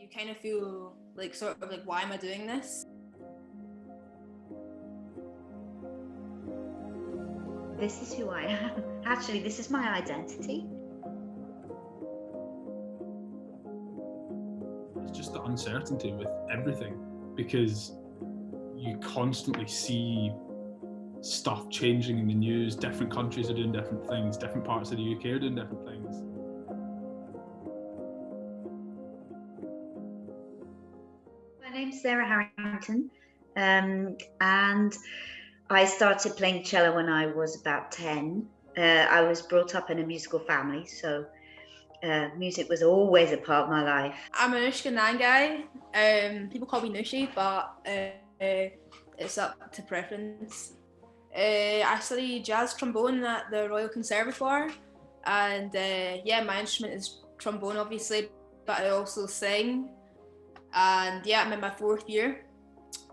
You kind of feel like sort of like, why am I doing this? This is who I am. Actually, this is my identity. It's just the uncertainty with everything, because you constantly see stuff changing in the news. Different countries are doing different things. Different parts of the UK are doing different things. My name's Sarah Harrington, and I started playing cello when I was about 10. I was brought up in a musical family, so music was always a part of my life. I'm a Nushka Nangai. People call me Nushi, but it's up to preference. I study jazz trombone at the Royal Conservatoire, and my instrument is trombone, obviously, but I also sing. And I'm in my 4th year.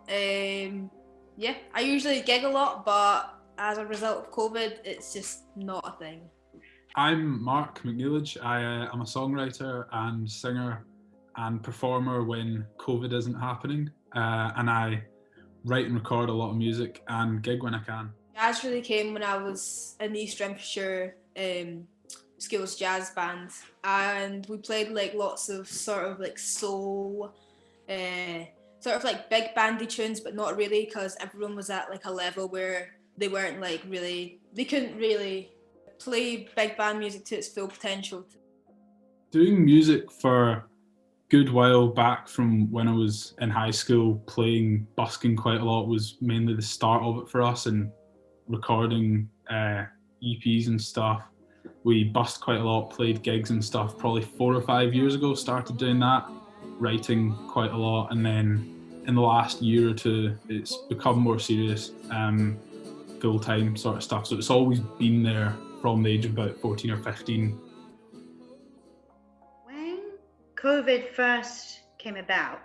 I usually gig a lot, but as a result of COVID, it's just not a thing. I'm Mark McNeilage. I'm a songwriter and singer and performer when COVID isn't happening, and I write and record a lot of music and gig when I can. Jazz really came when I was in the East Renfrewshire Schools Jazz Band, and we played like lots of sort of like soul, sort of like big bandy tunes, but not really, because everyone was at like a level where they weren't like really, they couldn't really play big band music to its full potential. Doing music for a good while back from when I was in high school, playing busking quite a lot was mainly the start of it for us, and recording EPs and stuff. We busked quite a lot, played gigs and stuff probably 4 or 5 years ago, started doing that, writing quite a lot, and then in the last year or two it's become more serious, full-time sort of stuff. So it's always been there from the age of about 14 or 15. When COVID first came about,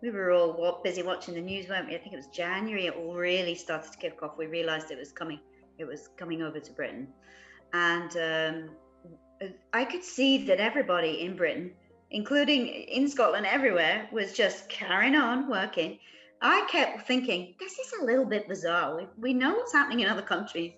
we were all busy watching the news, weren't we? I think it was January it all really started to kick off. We realised it was coming over to Britain. And I could see that everybody in Britain, including in Scotland, everywhere, was just carrying on working. I kept thinking, this is a little bit bizarre. We know what's happening in other countries,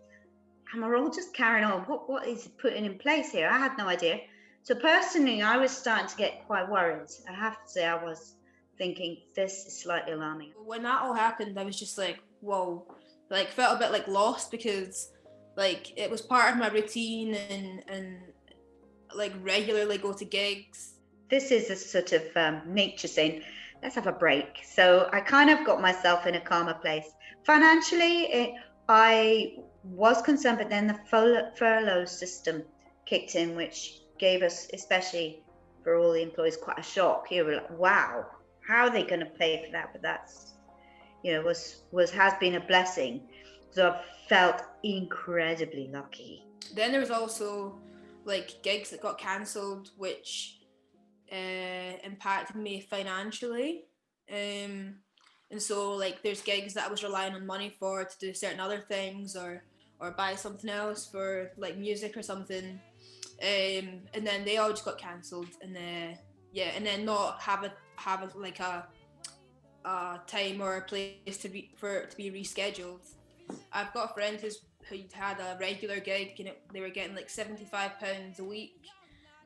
and we're all just carrying on. What is putting in place here? I had no idea. So personally, I was starting to get quite worried. I have to say, I was thinking this is slightly alarming. When that all happened, I was just like, whoa, like felt a bit like lost, because like it was part of my routine and like regularly go to gigs. This is a sort of nature saying, let's have a break. So I kind of got myself in a calmer place. Financially, I was concerned, but then the furlough system kicked in, which gave us, especially for all the employees, quite a shock. You were like, wow, how are they going to pay for that? But that's, has been a blessing. So I've felt incredibly lucky. Then there was also like gigs that got cancelled, which impacted me financially. And so like there's gigs that I was relying on money for to do certain other things, or buy something else for like music or something. And then they all just got cancelled, and and then not have a time or a place to be rescheduled. I've got a friend who had a regular gig, and they were getting like £75 a week,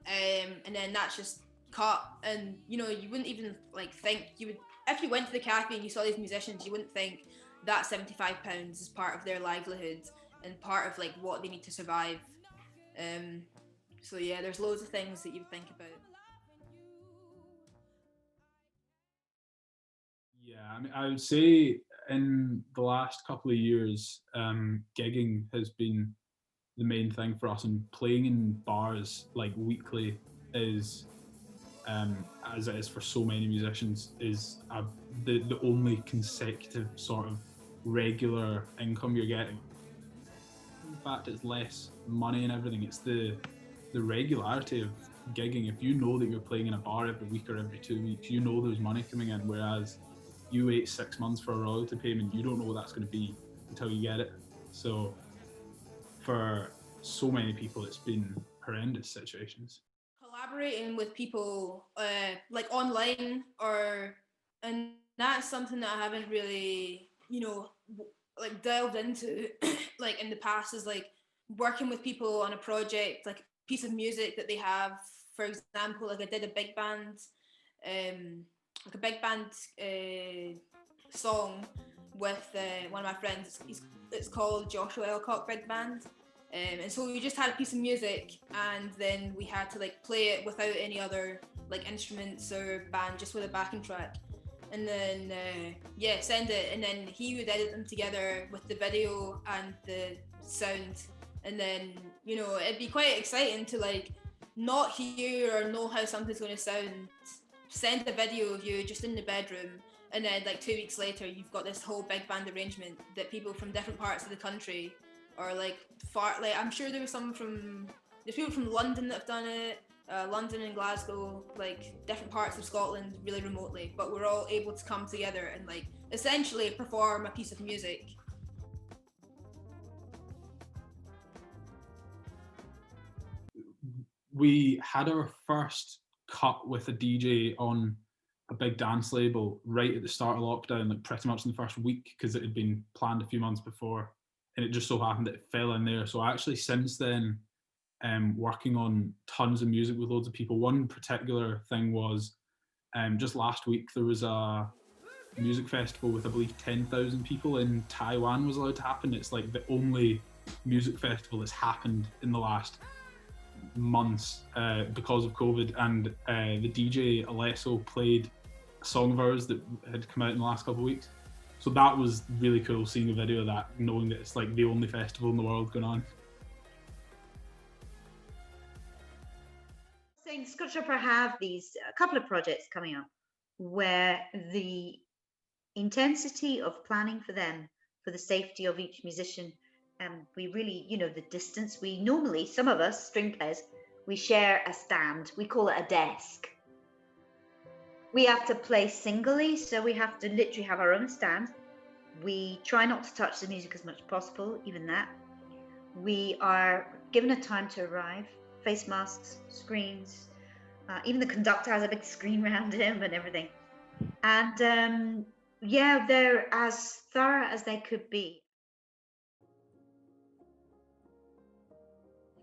and then that's just cut. And you wouldn't even like think you would, if you went to the cafe and you saw these musicians, you wouldn't think that £75 is part of their livelihood and part of like what they need to survive. So there's loads of things that you would think about. Yeah, I mean, I would say in the last couple of years, gigging has been the main thing for us, and playing in bars like weekly is, as it is for so many musicians, is the only consecutive sort of regular income you're getting. In fact, it's less money and everything. It's the regularity of gigging. If you know that you're playing in a bar every week or every 2 weeks, you know there's money coming in, whereas you wait 6 months for a royalty payment, you don't know what that's going to be until you get it. So for so many people, it's been horrendous situations. collaborating with people like online, and that's something that I haven't really, like delved into like in the past, is like working with people on a project, like a piece of music that they have. For example, like I did a big band, like a big band song with one of my friends. It's called Joshua Elcock Big Band. And so we just had a piece of music, and then we had to like play it without any other like instruments or band, just with a backing track. And then send it, and then he would edit them together with the video and the sound. And then it'd be quite exciting to like not hear or know how something's going to sound. Send a video of you just in the bedroom, and then like 2 weeks later you've got this whole big band arrangement that people from different parts of the country, or like far, like I'm sure there's people from London that have done it, London and Glasgow, like different parts of Scotland, really remotely, but we're all able to come together and like essentially perform a piece of music. We had our first cut with a DJ on a big dance label right at the start of lockdown, like pretty much in the first week, because it had been planned a few months before, and it just so happened that it fell in there. So actually since then, working on tons of music with loads of people. One particular thing was just last week there was a music festival with I believe 10,000 people in Taiwan was allowed to happen. It's like the only music festival that's happened in the last months because of COVID, and the DJ Alesso played a song of ours that had come out in the last couple of weeks. So that was really cool, seeing a video of that, knowing that it's like the only festival in the world going on. Saying Scottish Opera have a couple of projects coming up where the intensity of planning for them, for the safety of each musician, we really, the distance, we normally, some of us string players, we share a stand, we call it a desk. We have to play singly, so we have to literally have our own stand. We try not to touch the music as much as possible, even that. We are given a time to arrive, face masks, screens, even the conductor has a big screen around him and everything. And they're as thorough as they could be.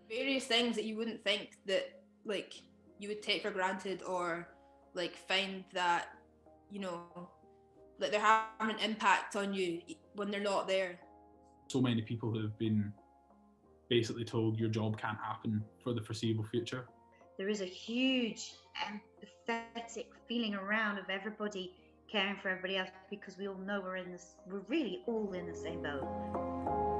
Various things that you wouldn't think that like you would take for granted, or like find that that they're having an impact on you when they're not there. So many people have been basically told your job can't happen for the foreseeable future. There is a huge empathetic feeling around of everybody caring for everybody else, because we all know we're really all in the same boat.